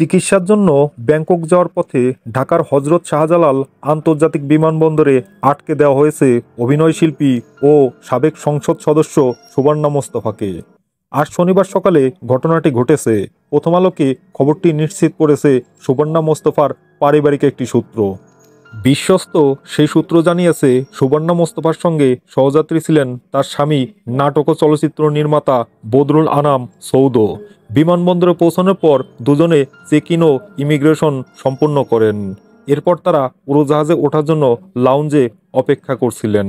চিকিৎসার জন্য ব্যাংকক যাওয়ার পথে ঢাকার হজরত শাহজালাল আন্তর্জাতিক বিমানবন্দরে আটকে দেওয়া হয়েছে অভিনয়শিল্পী ও সাবেক সংসদ সদস্য সুবর্ণা মোস্তফাকে। আজ শনিবার সকালে ঘটনাটি ঘটেছে। প্রথম আলোকে খবরটি নিশ্চিত করেছে সুবর্ণা মোস্তফার পারিবারিক একটি সূত্র। বিশ্বস্ত সেই সূত্র জানিয়েছে, সুবর্ণা মোস্তফার সঙ্গে সহযাত্রী ছিলেন তার স্বামী নাটক ও চলচ্চিত্র নির্মাতা বদরুল আনাম সৌদ। বিমানবন্দরে পৌঁছানোর পর দুজনে চেক ইন ও ইমিগ্রেশন সম্পন্ন করেন। এরপর তারা উড়োজাহাজে ওঠার জন্য লাউঞ্জে অপেক্ষা করছিলেন।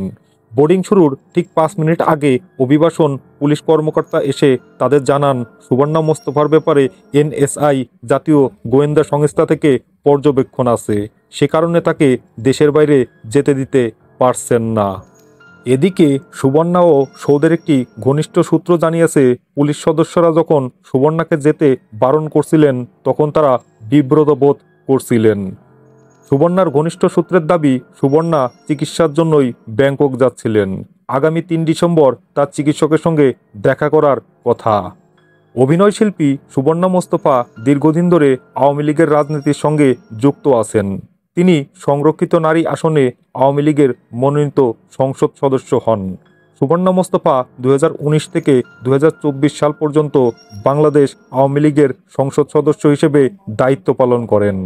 বোর্ডিং শুরুর ঠিক 5 মিনিট আগে অভিবাসন পুলিশ কর্মকর্তা এসে তাদের জানান, সুবর্ণা মোস্তফার ব্যাপারে এনএসআই জাতীয় গোয়েন্দা সংস্থা থেকে পর্যবেক্ষণ আছে, সে কারণে তাকে দেশের বাইরে যেতে দিতে পারছেন না। এদিকে সুবর্ণা ও সৌদের একটি ঘনিষ্ঠ সূত্র জানিয়েছে, পুলিশ সদস্যরা যখন সুবর্ণাকে যেতে বারণ করছিলেন তখন তারা বিব্রত বোধ করছিলেন। সুবর্ণার ঘনিষ্ঠ সূত্রের দাবি, সুবর্ণা চিকিৎসার জন্যই ব্যাংকক যাচ্ছিলেন। আগামী 3 ডিসেম্বর তার চিকিৎসকের সঙ্গে দেখা করার কথা। অভিনয়শিল্পী সুবর্ণা মোস্তফা দীর্ঘদিন ধরে আওয়ামী লীগের রাজনীতির সঙ্গে যুক্ত আছেন। তিনি সংরক্ষিত নারী আসনে আওয়ামী লীগের মনোনীত সংসদ সদস্য হন। সুবর্ণা মোস্তফা 2019 থেকে 2024 সাল পর্যন্ত বাংলাদেশ আওয়ামী লীগের সংসদ সদস্য হিসেবে দায়িত্ব পালন করেন।